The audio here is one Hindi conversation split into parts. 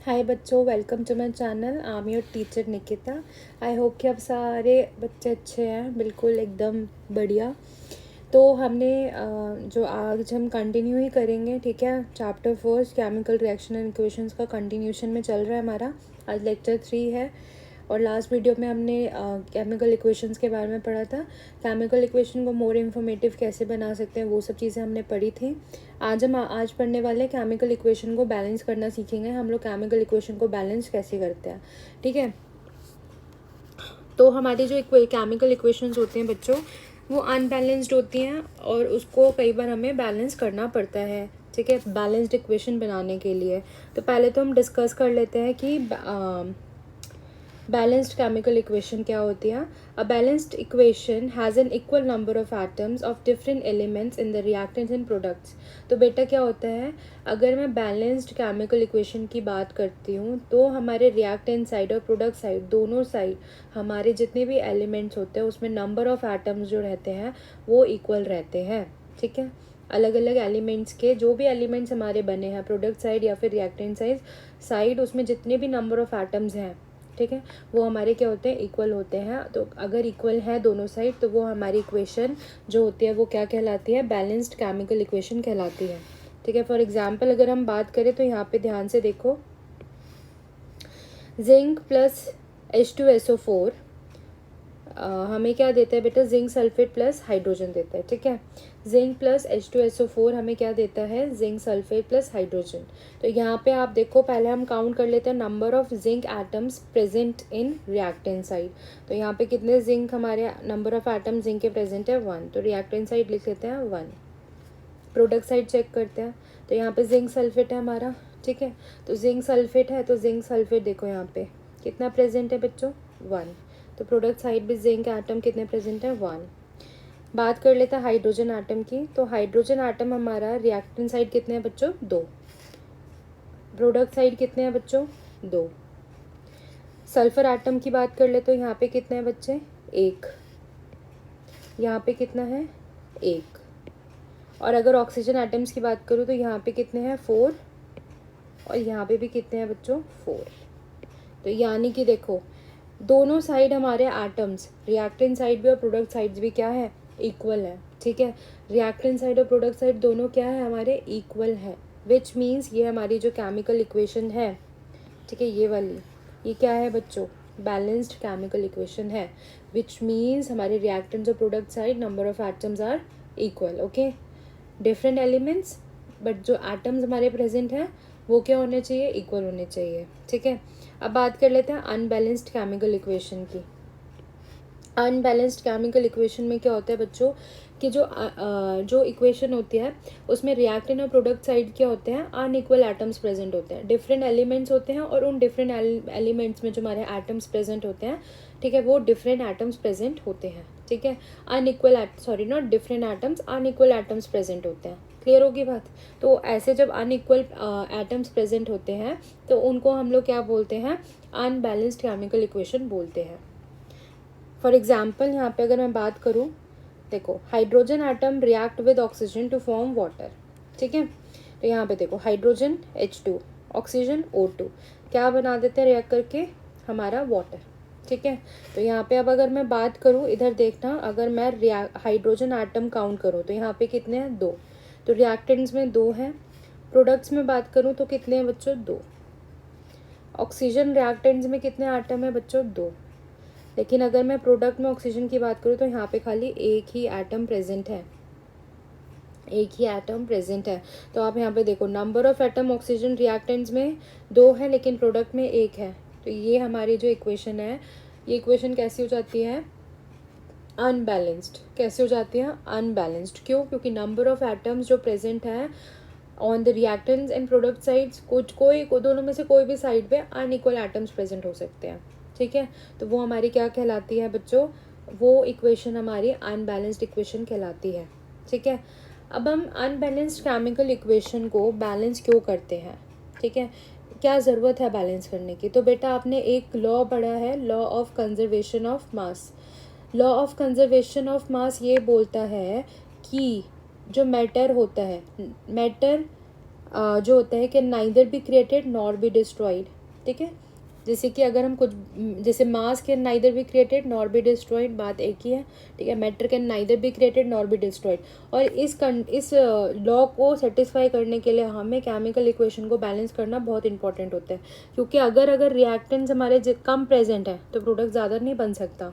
हाय बच्चों, welcome to my channel. I am your teacher Nikita. I hope कि आप सारे बच्चे अच्छे हैं, बिल्कुल एकदम बढ़िया। तो हमने जो आज हम कंटिन्यू ही करेंगे, ठीक है। Chapter first chemical reaction and equations का कंटिन्यूशन में चल रहा है हमारा। आज लेक्चर 3 है और लास्ट वीडियो में हमने केमिकल इक्वेशंस के बारे में पढ़ा था। केमिकल इक्वेशन को मोर इन्फॉर्मेटिव कैसे बना सकते हैं वो सब चीज़ें हमने पढ़ी थी। आज पढ़ने वाले केमिकल इक्वेशन को बैलेंस करना सीखेंगे। हम लोग केमिकल इक्वेशन को बैलेंस कैसे करते हैं, ठीक है। तो हमारी जो केमिकल इक्वेशंस होती हैं बच्चों, वो अनबैलेंस्ड होती हैं और उसको कई बार हमें बैलेंस करना पड़ता है, ठीक है, बैलेंस्ड इक्वेशन बनाने के लिए। तो पहले तो हम डिस्कस कर लेते हैं कि बैलेंस्ड केमिकल इक्वेशन क्या होती है। A balanced equation has an equal number of atoms of different elements in the reactants and products. तो बेटा क्या होता है, अगर मैं बैलेंस्ड केमिकल इक्वेशन की बात करती हूँ तो हमारे रिएक्टेंट साइड और प्रोडक्ट साइड, दोनों साइड हमारे जितने भी एलिमेंट्स होते हैं उसमें नंबर ऑफ एटम्स जो रहते हैं वो इक्वल रहते हैं, ठीक है। अलग अलग एलिमेंट्स के जो भी एलिमेंट्स हमारे बने हैं प्रोडक्ट साइड या फिर रिएक्टेंट साइड उसमें जितने भी नंबर ऑफ एटम्स हैं, ठीक है, वो हमारे क्या होते हैं, इक्वल होते हैं। तो अगर इक्वल है दोनों साइड तो वो हमारी इक्वेशन जो होती है वो क्या कहलाती है, बैलेंस्ड केमिकल इक्वेशन कहलाती है, ठीक है। फॉर एग्जांपल अगर हम बात करें तो यहाँ पे ध्यान से देखो, जिंक प्लस H2SO4 हमें क्या देता है बेटा, जिंक सल्फेट प्लस हाइड्रोजन देता है, ठीक है। जिंक प्लस H2SO4 हमें क्या देता है, जिंक सल्फेट प्लस हाइड्रोजन। तो यहाँ पे आप देखो, पहले हम काउंट कर लेते हैं number of zinc atoms present in reactant side. तो यहाँ पे कितने जिंक, हमारे नंबर ऑफ एटम जिंक के प्रेजेंट है 1, तो रिएक्टेंट साइड लिख लेते हैं 1। प्रोडक्ट साइड चेक करते हैं तो यहाँ पे जिंक सल्फेट है हमारा, ठीक है। तो जिंक सल्फेट है तो जिंक सल्फेट देखो यहाँ पे कितना प्रेजेंट है बच्चों, 1। तो प्रोडक्ट साइड भी जिंक एटम कितने प्रेजेंट है, 1। बात कर लेते हैं हाइड्रोजन एटम की। तो हाइड्रोजन एटम हमारा रिएक्टेंट साइड कितने हैं बच्चों, 2। प्रोडक्ट साइड कितने हैं बच्चों, 2। सल्फर एटम की बात कर ले तो यहाँ पे कितने हैं बच्चे, 1। यहाँ पे कितना है, 1। और अगर ऑक्सीजन एटम्स की बात करूँ तो यहाँ पे कितने हैं, 4। और यहाँ पे भी कितने हैं बच्चों, 4। तो यानी कि देखो, दोनों साइड हमारे एटम्स, रिएक्टेंट साइड भी और प्रोडक्ट साइड भी क्या है, इक्वल है, ठीक है। रिएक्टेंट साइड और प्रोडक्ट साइड दोनों क्या है, हमारे इक्वल है। विच मीन्स ये हमारी जो केमिकल इक्वेशन है, ठीक है, ये वाली, ये क्या है बच्चों, बैलेंस्ड केमिकल इक्वेशन है। विच मीन्स हमारे रिएक्टेंट्स और product side number of atoms are equal, okay. Different elements but जो एटम्स हमारे प्रेजेंट हैं वो क्या होने चाहिए, इक्वल होने चाहिए, ठीक है। अब बात कर लेते हैं अनबैलेंस्ड केमिकल इक्वेशन की। अनबैलेंस्ड केमिकल इक्वेशन में क्या होता है बच्चों कि जो इक्वेशन होती है उसमें रिएक्टेंट और प्रोडक्ट साइड क्या होते हैं, अनइक्वल एटम्स प्रेजेंट होते हैं। डिफरेंट एलिमेंट्स होते हैं और उन डिफरेंट एलिमेंट्स में जो हमारे एटम्स प्रेजेंट होते हैं, ठीक है, वो डिफरेंट एटम्स प्रेजेंट होते हैं, ठीक है। Not different atoms, unequal atoms present होते हैं। क्लियर होगी बात। तो ऐसे जब अनइक्वल एटम्स प्रेजेंट होते हैं तो उनको हम लोग क्या बोलते हैं, अनबैलेंस्ड केमिकल इक्वेशन बोलते हैं। फॉर एग्जाम्पल यहाँ पे अगर मैं बात करूँ, देखो hydrogen atom react with oxygen to form water, ठीक है। तो यहाँ पे देखो हाइड्रोजन H2, ऑक्सीजन O2 क्या बना देते हैं रिएक्ट करके, हमारा वाटर, ठीक है। तो यहाँ पे अब अगर मैं बात करूँ, इधर देखना, अगर मैं हाइड्रोजन एटम काउंट करूँ तो यहाँ पे कितने हैं, 2। तो रिएक्टेंट्स में 2 हैं। प्रोडक्ट्स में बात करूँ तो कितने हैं बच्चों, 2। ऑक्सीजन रिएक्टेंट्स में कितने एटम है बच्चों, 2। लेकिन अगर मैं प्रोडक्ट में ऑक्सीजन की बात करूँ तो यहाँ पे खाली एक ही एटम प्रेजेंट है, एक ही एटम प्रेजेंट है। तो आप यहाँ पे देखो, number of atom oxygen reactants में 2 है लेकिन प्रोडक्ट में 1 है। तो ये हमारी जो इक्वेशन है, ये इक्वेशन कैसी हो जाती है, अनबैलेंस्ड। कैसे हो जाती है, अनबैलेंस्ड। क्यों, क्योंकि नंबर ऑफ एटम्स जो प्रेजेंट है on the reactants and product sides, दोनों में से कोई भी साइड पे अनइक्वल एटम्स प्रेजेंट हो सकते हैं, ठीक है। तो वो हमारी क्या कहलाती है बच्चों, वो इक्वेशन हमारी अनबैलेंस्ड इक्वेशन कहलाती है, ठीक है। अब हम अनबैलेंस्ड केमिकल इक्वेशन को बैलेंस क्यों करते हैं, ठीक है, क्या ज़रूरत है बैलेंस करने की। तो बेटा आपने एक लॉ पढ़ा है, law of conservation of mass. Law of conservation of मास ये बोलता है कि जो मैटर होता है, मैटर जो होता है कि neither be created nor be destroyed, ठीक है। जैसे कि अगर हम कुछ, जैसे मास can neither be created nor be destroyed, बात एक ही है, ठीक है। Matter can neither be created nor be destroyed. और इस लॉ को सेटिस्फाई करने के लिए हमें केमिकल इक्वेशन को बैलेंस करना बहुत इंपॉर्टेंट होता है, क्योंकि अगर रिएक्टेंट्स हमारे कम प्रेजेंट है तो प्रोडक्ट ज़्यादा नहीं बन सकता।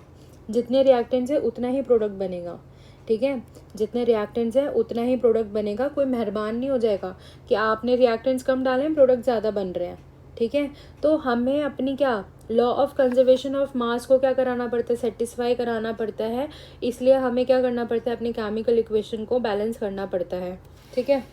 जितने रिएक्टेंट्स है उतना ही प्रोडक्ट बनेगा, ठीक है। जितने रिएक्टेंट्स है उतना ही प्रोडक्ट बनेगा। कोई मेहरबान नहीं हो जाएगा कि आपने रिएक्टेंट्स कम डाले हैं प्रोडक्ट ज़्यादा बन रहे हैं, ठीक है। तो हमें अपनी क्या law of conservation of mass को क्या कराना पड़ता है, सेटिस्फाई कराना पड़ता है। इसलिए हमें क्या करना पड़ता है, अपनी केमिकल इक्वेशन को बैलेंस करना पड़ता है, ठीक है।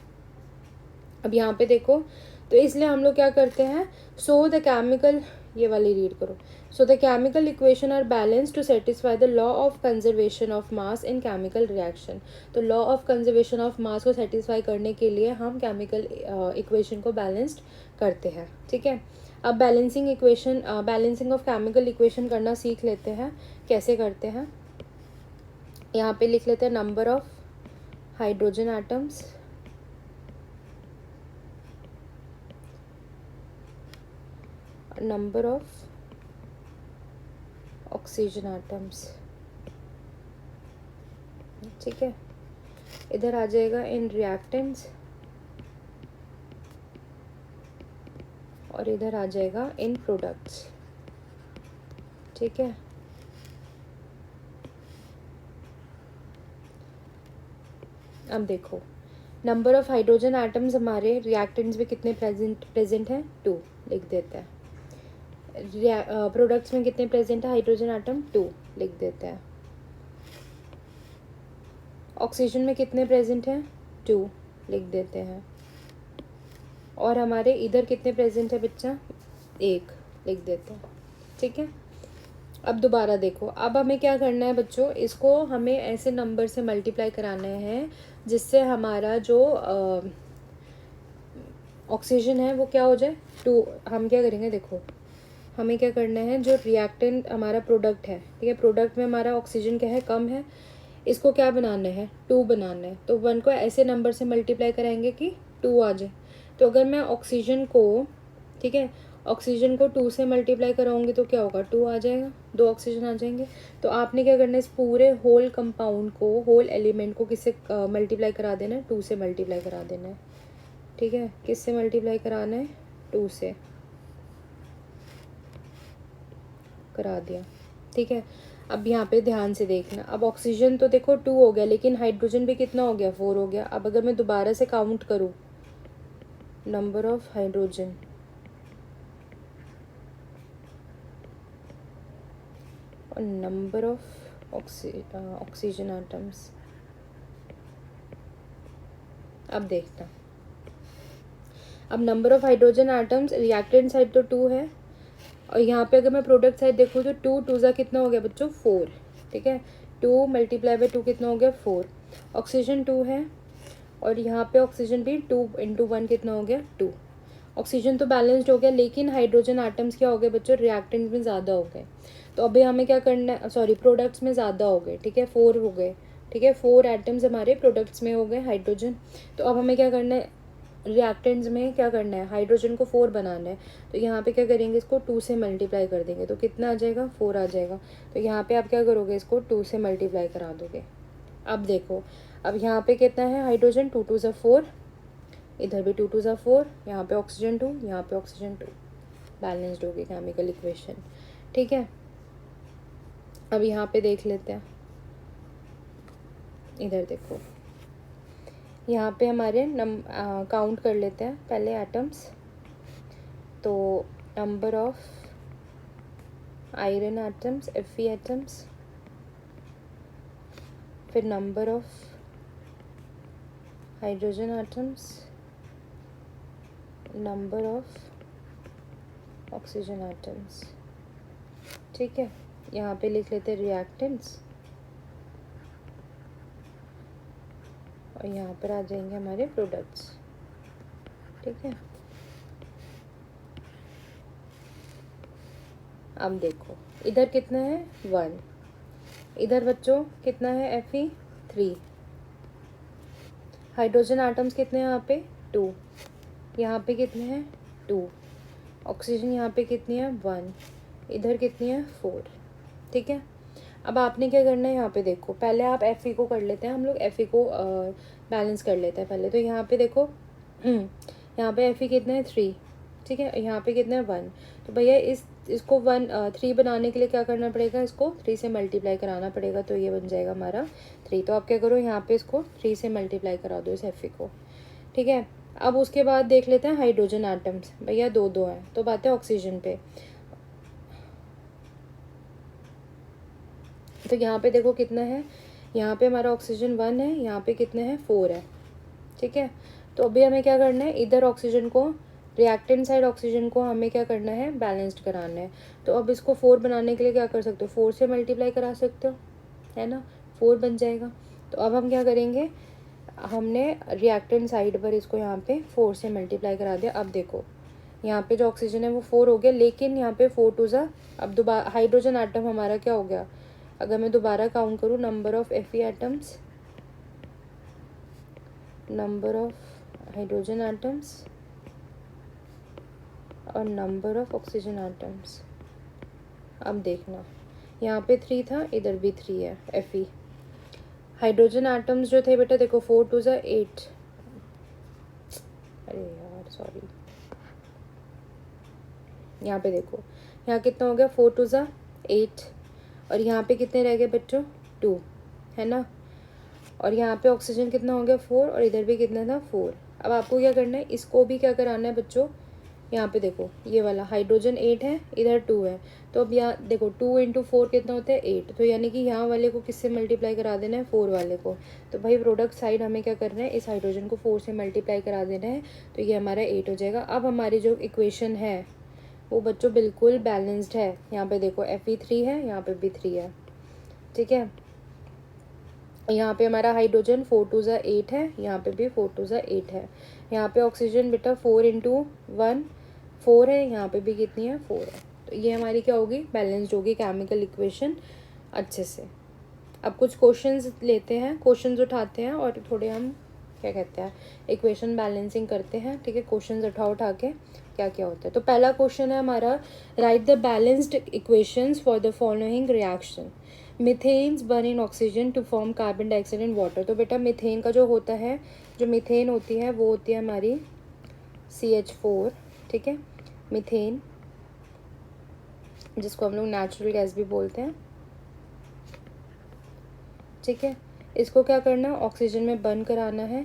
अब यहाँ पे देखो, तो इसलिए हम लोग क्या करते हैं, सो द केमिकल, ये वाली रीड करो। So the chemical equation are balance to satisfy the law of conservation of mass in chemical reaction. तो law of conservation of mass को सेटिस्फाई करने के लिए हम केमिकल इक्वेशन को बैलेंस्ड करते हैं, ठीक है। अब बैलेंसिंग ऑफ केमिकल इक्वेशन करना सीख लेते हैं। कैसे करते हैं, यहाँ पे लिख लेते हैं number of hydrogen atoms, number of oxygen atoms, ठीक है। इधर आ जाएगा इन रिएक्टेंट्स और इधर आ जाएगा इन प्रोडक्ट्स, ठीक है। अब देखो, नंबर ऑफ हाइड्रोजन एटम्स हमारे रिएक्टेंट्स में कितने प्रेजेंट हैं, 2 लिख देते हैं। प्रोडक्ट्स में कितने प्रेजेंट है हाइड्रोजन एटम, 2 लिख देते हैं। ऑक्सीजन में कितने प्रेजेंट हैं, 2 लिख देते हैं। और हमारे इधर कितने प्रेजेंट है बच्चा, 1 लिख देते हैं, ठीक है। अब दोबारा देखो, अब हमें क्या करना है बच्चों, इसको हमें ऐसे नंबर से मल्टीप्लाई कराना है जिससे हमारा जो ऑक्सीजन है वो क्या हो जाए, 2। हम क्या करेंगे, देखो हमें क्या करना है, जो रिएक्टेंट हमारा प्रोडक्ट है, ठीक है, प्रोडक्ट में हमारा ऑक्सीजन क्या है, कम है, इसको क्या बनाना है, 2 बनाना है। तो 1 को ऐसे नंबर से मल्टीप्लाई कराएंगे कि 2 आ जाए। तो अगर मैं ऑक्सीजन को, ठीक है, ऑक्सीजन को 2 से मल्टीप्लाई कराऊंगी तो क्या होगा, 2 आ जाएगा, 2 ऑक्सीजन आ जाएंगे। तो आपने क्या करना है, इस पूरे होल कंपाउंड को, होल एलिमेंट को किससे मल्टीप्लाई करा देना है, 2 से मल्टीप्लाई करा देना है, ठीक है। किससे मल्टीप्लाई कराना है, 2 से करा दिया, ठीक है। अब यहाँ पे ध्यान से देखना, अब ऑक्सीजन तो देखो 2 हो गया, लेकिन हाइड्रोजन भी कितना हो गया, 4 हो गया। अब अगर मैं दोबारा से काउंट करूँ, नंबर ऑफ हाइड्रोजन और नंबर ऑफ ऑक्सीजन एटम्स, अब देखना, अब number of hydrogen atoms reactant side तो 2 है, और यहाँ पे अगर मैं प्रोडक्ट साइड देखूँ तो 2 2 ज़ा कितना हो गया बच्चों, 4, ठीक है। 2 मल्टीप्लाई बाई 2 कितना हो गया, 4। ऑक्सीजन 2 है और यहाँ पे ऑक्सीजन भी 2 इंटू 1 कितना हो गया, 2। ऑक्सीजन तो बैलेंस्ड हो गया, लेकिन हाइड्रोजन आइटम्स क्या हो गए बच्चों, रिएक्टेंट में ज़्यादा हो गए। तो अभी हमें क्या करना है, सॉरी प्रोडक्ट्स में ज़्यादा हो गए, ठीक है, 4 हो गए, ठीक है, 4 एटम्स हमारे प्रोडक्ट्स में हो गए हाइड्रोजन। तो अब हमें क्या करना है, रिएक्टेंट्स में क्या करना है, हाइड्रोजन को 4 बनाना है। तो यहाँ पे क्या करेंगे, इसको 2 से मल्टीप्लाई कर देंगे तो कितना आ जाएगा, 4 आ जाएगा। तो यहाँ पे आप क्या करोगे, इसको 2 से मल्टीप्लाई करा दोगे। अब देखो, अब यहाँ पे कितना है हाइड्रोजन, 2 2 ज़ा 4, इधर भी 2 2 ज़ा 4, यहाँ पे ऑक्सीजन 2, यहाँ पे ऑक्सीजन 2, बैलेंस्ड होगी केमिकल इक्वेशन, ठीक है। अब यहाँ पे देख लेते हैं, इधर देखो, यहाँ पे हमारे काउंट कर लेते हैं पहले एटम्स। तो number of iron atoms, Fe atoms, फिर number of hydrogen atoms, number of oxygen atoms, ठीक है। यहाँ पे लिख लेते हैं रिएक्टेंट्स और यहाँ पर आ जाएंगे हमारे प्रोडक्ट्स, ठीक है। अब देखो, इधर कितना है, 1, इधर बच्चों कितना है, Fe 3, हाइड्रोजन एटम्स कितने हैं यहाँ पे, 2, यहाँ पे कितने हैं 2, ऑक्सीजन यहाँ पे कितनी है 1, इधर कितनी है 4, ठीक है। अब आपने क्या करना है, यहाँ पे देखो, पहले आप Fe को कर लेते हैं, हम लोग Fe को बैलेंस कर लेते हैं पहले। तो यहाँ पे देखो यहाँ पे Fe कितने हैं 3, ठीक है, यहाँ पे कितने हैं 1। तो भैया इसको 3 बनाने के लिए क्या करना पड़ेगा, इसको 3 से मल्टीप्लाई कराना पड़ेगा, तो ये बन जाएगा हमारा 3। तो आप क्या करो, यहाँ पे इसको 3 से मल्टीप्लाई करा दो इस Fe को, ठीक है। अब उसके बाद देख लेते हैं हाइड्रोजन आटम्स, भैया 2 हैं, तो बात है ऑक्सीजन पे। तो यहाँ पे देखो कितना है, यहाँ पे हमारा ऑक्सीजन 1 है, यहाँ पे कितने हैं 4 है, ठीक है। तो अभी हमें क्या करना है, इधर ऑक्सीजन को, रिएक्टेंट साइड ऑक्सीजन को हमें क्या करना है, बैलेंस्ड कराना है। तो अब इसको 4 बनाने के लिए क्या कर सकते हो, 4 से मल्टीप्लाई करा सकते हो, है ना, 4 बन जाएगा। तो अब हम क्या करेंगे, हमने रिएक्टेंट साइड पर इसको यहाँ पे 4 से मल्टीप्लाई करा दिया। अब देखो यहाँ पे जो ऑक्सीजन है वो 4 हो गया, लेकिन यहाँ पे 4 टू ज़ा, अब दोबारा हाइड्रोजन आटम हमारा क्या हो गया, अगर मैं दोबारा काउंट करूँ, number of Fe atoms, number of hydrogen atoms और नंबर ऑफ ऑक्सीजन एटम्स। अब देखना यहाँ पे 3 था, इधर भी 3 है Fe। हाइड्रोजन एटम्स जो थे बेटा देखो 4 टू ज़ा 8, अरे यार सॉरी, यहाँ पे देखो यहाँ कितना हो गया 4 टू ज़ा 8, और यहाँ पे कितने रह गए बच्चों 2, है ना। और यहाँ पे ऑक्सीजन कितना हो गया 4, और इधर भी कितना था 4। अब आपको क्या करना है, इसको भी क्या कराना है बच्चों, यहाँ पे देखो ये वाला हाइड्रोजन 8 है, इधर 2 है, तो अब यहाँ देखो 2 इंटू 4 कितना होता है 8, तो यानी कि यहाँ वाले को किससे मल्टीप्लाई करा देना है 4 वाले को। तो भाई प्रोडक्ट साइड हमें क्या करना है, इस हाइड्रोजन को 4 से मल्टीप्लाई करा देना है, तो ये हमारा 8 हो जाएगा। अब हमारी जो इक्वेशन है वो बच्चों बिल्कुल बैलेंस्ड है। यहाँ पे देखो Fe3 है, यहाँ पे भी 3 है, ठीक है। यहाँ पे हमारा हाइड्रोजन 4 टू ज़ा 8 है, यहाँ पे भी 4 टू ज़ा 8 है। यहाँ पे ऑक्सीजन बेटा 4 इंटू 1 4 है, यहाँ पे भी कितनी है 4 है। तो ये हमारी क्या होगी, बैलेंस्ड होगी केमिकल इक्वेशन अच्छे से। अब कुछ क्वेश्चंस लेते हैं, क्वेश्चंस उठाते हैं और थोड़े हम क्या कहते हैं इक्वेशन बैलेंसिंग करते हैं, ठीक है। क्वेश्चंस उठा के क्या क्या होता है। तो पहला क्वेश्चन है हमारा, write the balanced equations for the following reaction, methanes burn in oxygen to form carbon dioxide in water. तो बेटा मिथेन का जो होता है, जो मिथेन होती है वो होती है हमारी CH4, ठीक है, मिथेन, जिसको हम लोग नेचुरल गैस भी बोलते हैं, ठीक है। इसको क्या करना है, ऑक्सीजन में बर्न कराना है,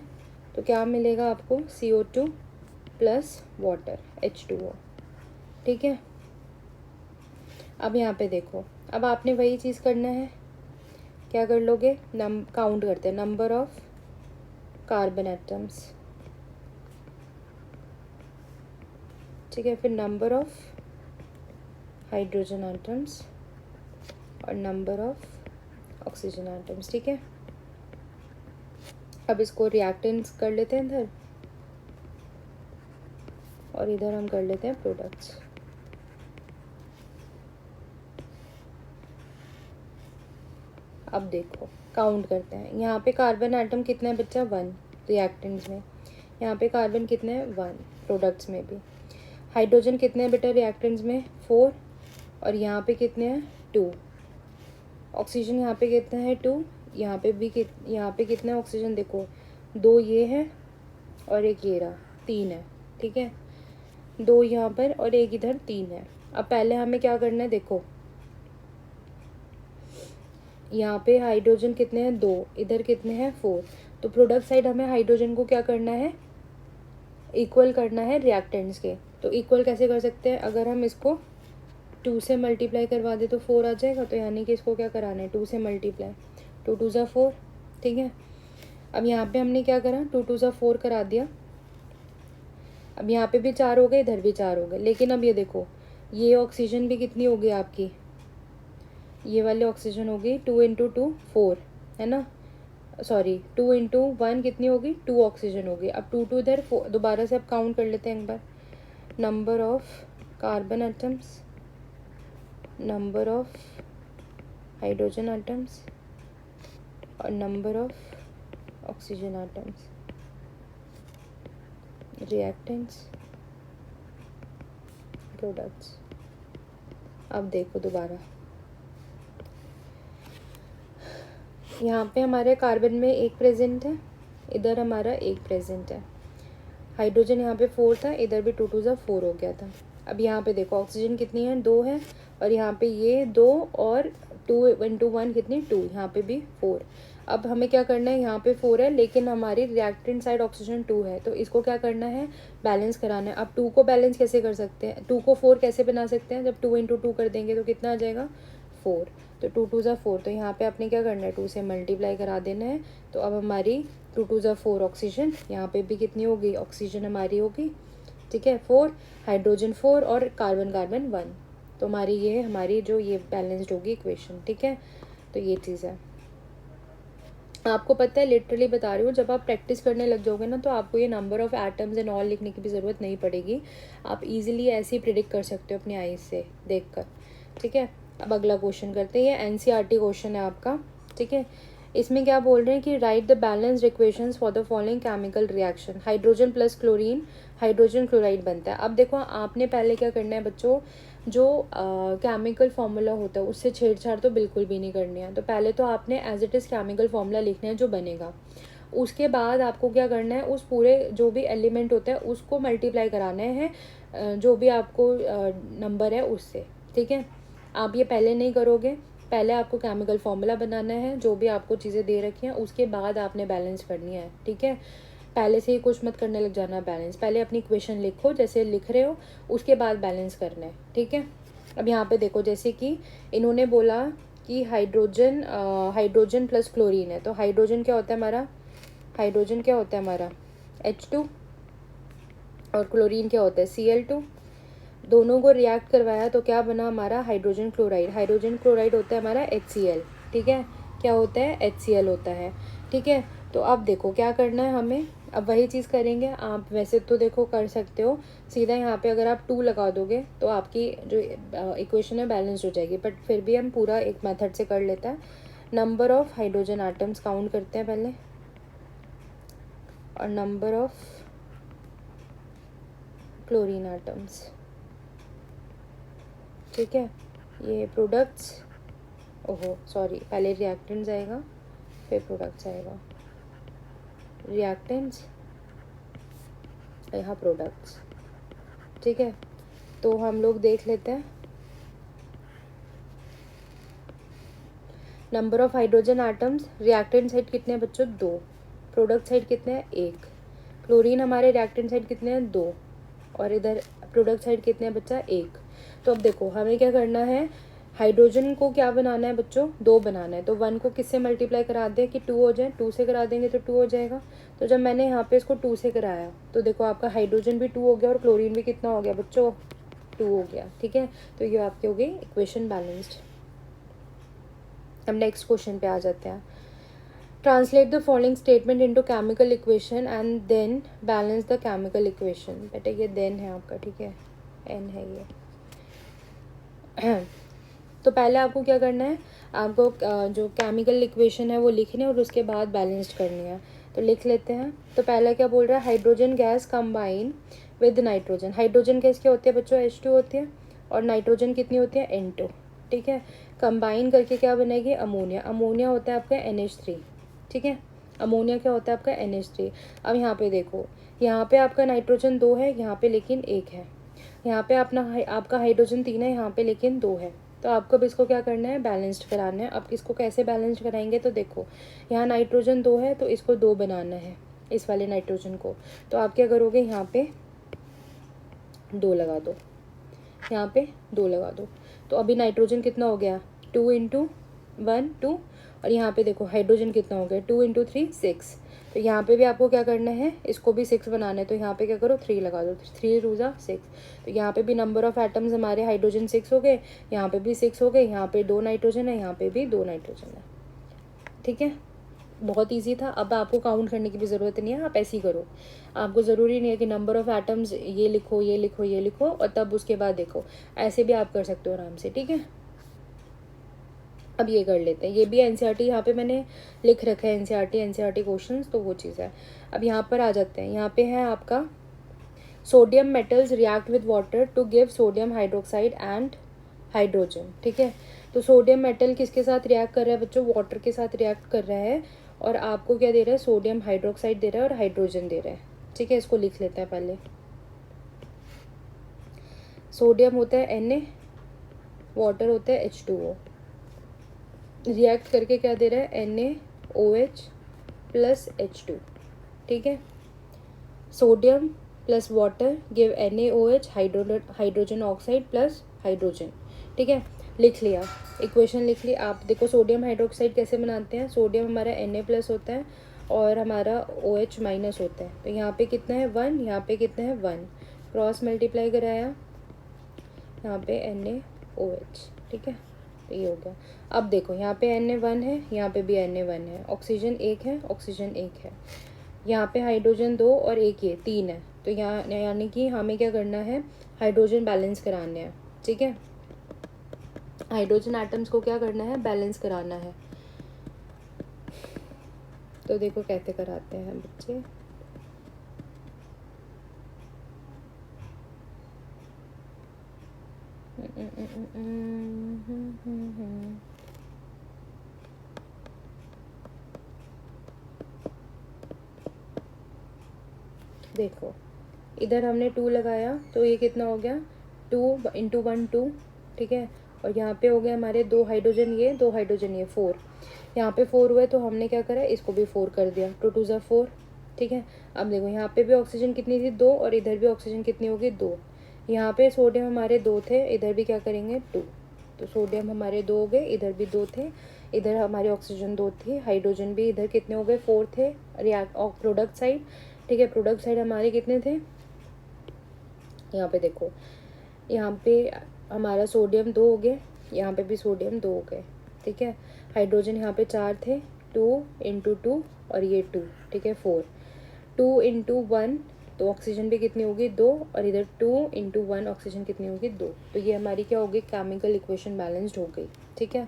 तो क्या मिलेगा आपको CO2 प्लस वाटर H2O, ठीक है। अब यहाँ पे देखो, अब आपने वही चीज़ करना है, क्या कर लोगे, काउंट करते हैं, नंबर ऑफ कार्बन एटम्स, ठीक है, फिर नंबर ऑफ हाइड्रोजन एटम्स और नंबर ऑफ ऑक्सीजन एटम्स, ठीक है। अब इसको रिएक्टेंट्स कर लेते हैं इधर, और इधर हम कर लेते हैं प्रोडक्ट्स। अब देखो काउंट करते हैं, यहाँ पे कार्बन एटम कितना है बच्चा 1 रिएक्टेंट्स में, यहाँ पे कार्बन कितने हैं 1 प्रोडक्ट्स में भी, हाइड्रोजन कितने हैं बेटा रिएक्टेंट्स में 4, और यहाँ पे कितने हैं 2, ऑक्सीजन यहाँ पे कितना है 2, यहाँ पे भी यहाँ पे कितना है ऑक्सीजन देखो 2 ये है और एक ये रहा 3 है, ठीक है, 2 यहाँ पर और एक इधर 3 है। अब पहले हमें क्या करना है, देखो यहाँ पे हाइड्रोजन कितने हैं 2, इधर कितने हैं 4, तो प्रोडक्ट साइड हमें हाइड्रोजन को क्या करना है, इक्वल करना है रिएक्टेंट्स के। तो इक्वल कैसे कर सकते हैं, अगर हम इसको 2 से मल्टीप्लाई करवा दे तो 4 आ जाएगा, तो यानी कि इसको क्या कराना है 2 से मल्टीप्लाई, 2 टू ज़ा 4, ठीक है। अब यहाँ पे हमने क्या करा, 2 टू ज़ा 4 करा दिया, अब यहाँ पे भी 4 हो गए, इधर भी 4 हो गए, लेकिन अब ये देखो ये ऑक्सीजन भी कितनी हो गई आपकी, ये वाले ऑक्सीजन हो गई 2 इंटू 2 4, है ना, सॉरी 2 इंटू 1 कितनी होगी 2 ऑक्सीजन होगी। अब 2 टू इधर 4, दोबारा से अब काउंट कर लेते हैं एक बार, number of carbon atoms, number of hydrogen atoms और number of oxygen atoms. Reactants, products. अब देखो दोबारा, यहाँ पे हमारे कार्बन में एक प्रेजेंट है, इधर हमारा एक प्रेजेंट है। हाइड्रोजन यहाँ पे 4 था, इधर भी 2 2 ज़ा 4 हो गया था। अब यहाँ पे देखो ऑक्सीजन कितनी है, 2 है, और यहाँ पे ये 2 और 2 × 1 कितनी 2, यहाँ पे भी 4। अब हमें क्या करना है, यहाँ पे 4 है लेकिन हमारी रिएक्टेंट साइड ऑक्सीजन 2 है, तो इसको क्या करना है, बैलेंस कराना है। अब 2 को बैलेंस कैसे कर सकते हैं, 2 को 4 कैसे बना सकते हैं, जब 2 × 2 कर देंगे तो कितना आ जाएगा 4, तो 2 2 ज़ा 4, तो यहाँ पे आपने क्या करना है, 2 से मल्टीप्लाई करा देना है। तो अब हमारी 2 2 ज़ा 4 ऑक्सीजन, यहाँ पे भी कितनी होगी ऑक्सीजन हमारी होगी, ठीक है 4, हाइड्रोजन 4 और कार्बन कार्बन 1, तो हमारी जो ये बैलेंस्ड होगी इक्वेशन, ठीक है। तो ये चीज़ है, आपको पता है लिटरली बता रही हूँ, जब आप प्रैक्टिस करने लग जाओगे ना तो आपको ये number of atoms and all लिखने की भी ज़रूरत नहीं पड़ेगी, आप इजीली ऐसे ही प्रिडिक्ट कर सकते हो अपनी आईज से देखकर, ठीक है। अब अगला क्वेश्चन करते हैं, ये एनसीईआरटी क्वेश्चन है आपका, ठीक है। इसमें क्या बोल रहे हैं कि right the balanced equations for the following chemical reaction, hydrogen plus chlorine hydrogen chloride बनता है। अब देखो आपने पहले क्या करना है बच्चों, जो केमिकल फार्मूला होता है उससे छेड़छाड़ तो बिल्कुल भी नहीं करनी है। तो पहले तो आपने as it is chemical formula लिखना है जो बनेगा, उसके बाद आपको क्या करना है, उस पूरे जो भी एलिमेंट होता है उसको मल्टीप्लाई कराना है जो भी आपको नंबर है उससे, ठीक है। आप ये पहले नहीं करोगे, पहले आपको केमिकल फार्मूला बनाना है, जो भी आपको चीज़ें दे रखी हैं उसके बाद आपने बैलेंस करनी है, ठीक है। पहले से ही कुछ मत करने लग जाना बैलेंस, पहले अपनी इक्वेशन लिखो जैसे लिख रहे हो, उसके बाद बैलेंस करना है, ठीक है। अब यहाँ पे देखो, जैसे कि इन्होंने बोला कि हाइड्रोजन प्लस क्लोरीन है, तो हाइड्रोजन क्या होता है हमारा, हाइड्रोजन क्या होता है हमारा H2, और क्लोरीन क्या होता है Cl2। दोनों को रिएक्ट करवाया तो क्या बना हमारा हाइड्रोजन क्लोराइड, हाइड्रोजन क्लोराइड होता है हमारा HCl, ठीक है। क्या होता है HCl होता है, ठीक है। तो अब देखो क्या करना है हमें, अब वही चीज़ करेंगे। आप वैसे तो देखो कर सकते हो सीधा यहाँ पे, अगर आप 2 लगा दोगे तो आपकी जो इक्वेशन है बैलेंस हो जाएगी, बट फिर भी हम पूरा एक मेथड से कर लेते हैं। Number of hydrogen items count करते हैं पहले, और नंबर ऑफ क्लोरीन आइटम्स, ठीक है। ये प्रोडक्ट्स, ओहो सॉरी, पहले रिएक्टेंट्स आएगा फिर प्रोडक्ट्स आएगा, रिएक्टेंट्स यहाँ प्रोडक्ट्स, ठीक है। तो हम लोग देख लेते हैं, number of hydrogen items, reactant side कितने हैं बच्चों 2, प्रोडक्ट साइड कितने हैं 1, क्लोरीन हमारे रिएक्टेंट साइड कितने हैं 2, और इधर प्रोडक्ट साइड कितने हैं बच्चा 1। तो अब देखो हमें क्या करना है, हाइड्रोजन को क्या बनाना है बच्चों 2 बनाना है, तो 1 को किससे मल्टीप्लाई करा दें कि 2 हो जाए, 2 से करा देंगे तो 2 हो जाएगा। तो जब मैंने यहाँ पे इसको 2 से कराया तो देखो आपका हाइड्रोजन भी 2 हो गया और क्लोरीन भी कितना हो गया बच्चों 2 हो गया, ठीक है। तो ये आपकी हो गई इक्वेशन बैलेंस्ड। अब नेक्स्ट क्वेश्चन पे आ जाते हैं, translate the following statement into chemical equation and then balance the chemical equation. बेटा ये देन है आपका, ठीक है, एन है ये। तो पहले आपको क्या करना है, आपको जो केमिकल इक्वेशन है वो लिखनी है और उसके बाद बैलेंस्ड करनी है। तो लिख लेते हैं। तो पहला क्या बोल रहा है, hydrogen gas combine with nitrogen. Hydrogen gas क्या होती है बच्चों H2 होती है, और नाइट्रोजन कितनी होती है N2, ठीक है। कंबाइन करके क्या बनेगी अमोनिया, अमोनिया होता है आपका NH3, ठीक है। अमोनिया क्या होता है आपका NH3। अब यहाँ पे देखो, यहाँ पे आपका नाइट्रोजन 2 है, यहाँ पे लेकिन 1 है, यहाँ पे आपका हाइड्रोजन 3 है, यहाँ पे लेकिन 2 है। तो आपको अब इसको क्या करना है बैलेंस्ड कराना है। अब इसको कैसे बैलेंस्ड कराएंगे, तो देखो यहाँ नाइट्रोजन 2 है तो इसको 2 बनाना है इस वाले नाइट्रोजन को। तो आप क्या करोगे, यहाँ पे 2 लगा दो, यहाँ पे 2 लगा दो। तो अभी नाइट्रोजन कितना हो गया 2 × 1 2, और यहाँ पे देखो हाइड्रोजन कितना हो गया 2 × 3 6। तो यहाँ पे भी आपको क्या करना है, इसको भी 6 बनाना है। तो यहाँ पे क्या करो 3 लगा दो, 3 × 2 = 6। तो यहाँ पे भी नंबर ऑफ एटम्स हमारे हाइड्रोजन 6 हो गए, यहाँ पे भी 6 हो गए, यहाँ पे 2 नाइट्रोजन है, यहाँ पे भी 2 नाइट्रोजन है, ठीक है। बहुत इजी था। अब आपको काउंट करने की भी ज़रूरत नहीं है, आप ऐसे ही करो। आपको ज़रूरी नहीं है कि नंबर ऑफ़ एटम्स ये लिखो ये लिखो ये लिखो और तब उसके बाद देखो, ऐसे भी आप कर सकते हो आराम से, ठीक है। अब ये कर लेते हैं, ये भी NCERT यहाँ पे मैंने लिख रखा है, NCERT क्वेश्चंस, तो वो चीज़ है। अब यहाँ पर आ जाते हैं, यहाँ पे है आपका sodium metals react with water to give sodium hydroxide and hydrogen, ठीक है। तो सोडियम मेटल किसके साथ रिएक्ट कर रहा है बच्चों, वाटर के साथ रिएक्ट कर रहा है, और आपको क्या दे रहा है, सोडियम हाइड्रोक्साइड दे रहा है और हाइड्रोजन दे रहा है, ठीक है। इसको लिख लेते हैं पहले। सोडियम होता है Na, वाटर होता है H2O, रिएक्ट करके क्या दे रहा है, NaOH प्लस H2, ठीक है। Sodium plus water give NaOH, hydrogen oxide plus hydrogen, ठीक है। लिख लिया, इक्वेशन लिख ली। आप देखो सोडियम हाइड्रोक्साइड कैसे बनाते हैं, सोडियम हमारा Na प्लस होता है और हमारा OH माइनस होता है, तो यहाँ पे कितना है 1, यहाँ पे कितना है 1, क्रॉस मल्टीप्लाई कराया, यहाँ पे NaOH, ठीक है। तो ये हो गया। अब देखो यहाँ पे Na1 है, यहाँ पे भी Na1 है, ऑक्सीजन एक है, ऑक्सीजन एक है, यहाँ पे हाइड्रोजन 2 और एक ये 3 है, तो यहाँ यानी कि हमें क्या करना है, हाइड्रोजन बैलेंस कराने हैं, ठीक है। हाइड्रोजन एटम्स को क्या करना है, बैलेंस कराना है। तो देखो कैसे कराते हैं बच्चे, देखो इधर हमने 2 लगाया तो ये कितना हो गया, 2 इंटू 1 2, ठीक है। और यहाँ पे हो गया हमारे 2 हाइड्रोजन ये, 2 हाइड्रोजन ये, 4, यहाँ पे 4 हुए तो हमने क्या करा, इसको भी 4 कर दिया, 2 2 ज़ा 4, ठीक है। अब देखो यहाँ पे भी ऑक्सीजन कितनी थी 2, और इधर भी ऑक्सीजन कितनी होगी 2, यहाँ पे सोडियम हमारे 2 थे, इधर भी क्या करेंगे 2, तो सोडियम हमारे 2 हो गए, इधर भी 2 थे, इधर हमारे ऑक्सीजन 2 थी, हाइड्रोजन भी इधर कितने हो गए 4 थे, रिएक्ट और प्रोडक्ट साइड, ठीक है। प्रोडक्ट साइड हमारे कितने थे, यहाँ पे देखो, यहाँ पे हमारा सोडियम 2 हो गए, यहाँ पे भी सोडियम 2 हो गए, ठीक है। हाइड्रोजन यहाँ पे 4 थे, 2 इंटू 2 और ये 2, ठीक है 4, 2 इंटू 1, तो ऑक्सीजन भी कितनी होगी 2, और इधर 2 इंटू 1 ऑक्सीजन कितनी होगी 2, तो ये हमारी क्या होगी, केमिकल इक्वेशन बैलेंस्ड हो गई, ठीक है।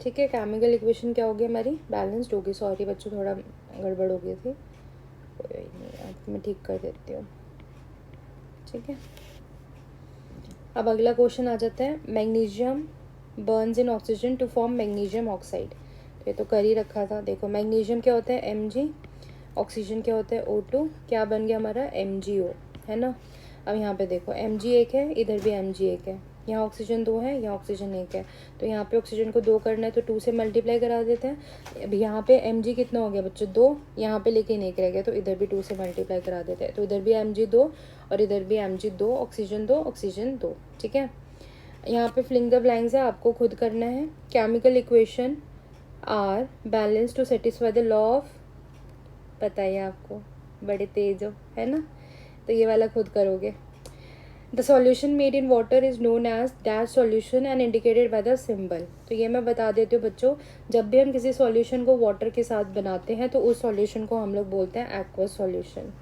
ठीक है, केमिकल इक्वेशन क्या होगी हमारी, बैलेंस्ड होगी। सॉरी बच्चों, थोड़ा गड़बड़ हो गई थी, कोई नहीं, अब मैं ठीक कर देती हूँ, ठीक है। अब अगला क्वेश्चन आ जाता है, magnesium burns in oxygen to form magnesium oxide, ये तो कर ही रखा था। देखो मैग्नीशियम क्या होता है Mg, ऑक्सीजन क्या होता है O2, क्या बन गया हमारा MgO, है ना। अब यहाँ पे देखो Mg एक है, इधर भी Mg एक है, यहाँ ऑक्सीजन 2 है, यहाँ ऑक्सीजन 1 है, तो यहाँ पे ऑक्सीजन को 2 करना है तो 2 से मल्टीप्लाई करा देते हैं। अब यहाँ पे Mg कितना हो गया बच्चों 2, यहाँ पे लेकिन 1 रह गया, तो इधर भी 2 से मल्टीप्लाई करा देते हैं, तो इधर भी Mg 2 और इधर भी Mg 2, ऑक्सीजन 2 ऑक्सीजन 2, ठीक है। यहाँ पे फिलिंग द ब्लैंक्स है, आपको खुद करना है। Chemical equation are balance to satisfy the law of, पता है आपको, बड़े तेज हो, है ना, तो ये वाला खुद करोगे। The solution made in water is known as dash solution and indicated by the symbol, तो ये मैं बता देती हूँ बच्चों, जब भी हम किसी सॉल्यूशन को वाटर के साथ बनाते हैं तो उस सॉल्यूशन को हम लोग बोलते हैं एक्वस सॉल्यूशन,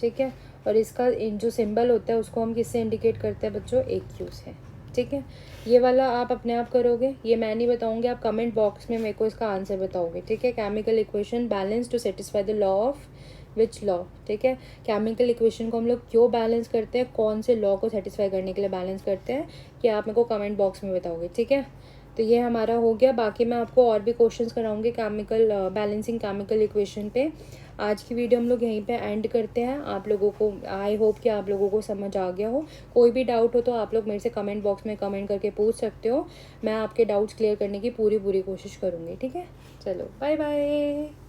ठीक है। और इसका जो सिंबल होता है उसको हम किससे इंडिकेट करते हैं बच्चों, AQ से, ठीक है। ये वाला आप अपने आप करोगे, ये मैं नहीं बताऊंगी, आप कमेंट बॉक्स में मेरे को इसका आंसर बताओगे, ठीक है। Chemical equation balance to satisfy the law of which law, ठीक है। केमिकल इक्वेशन को हम लोग क्यों बैलेंस करते हैं, कौन से लॉ को सेटिस्फाई करने के लिए बैलेंस करते हैं, कि आप मेरे को कमेंट बॉक्स में बताओगे, ठीक है। तो ये हमारा हो गया, बाकी मैं आपको और भी क्वेश्चंस कराऊंगी केमिकल बैलेंसिंग केमिकल इक्वेशन पे। आज की वीडियो हम लोग यहीं पे एंड करते हैं। आप लोगों को, आई होप कि आप लोगों को समझ आ गया हो। कोई भी डाउट हो तो आप लोग मेरे से कमेंट बॉक्स में कमेंट करके पूछ सकते हो, मैं आपके डाउट्स क्लियर करने की पूरी कोशिश करूँगी, ठीक है। चलो बाय बाय।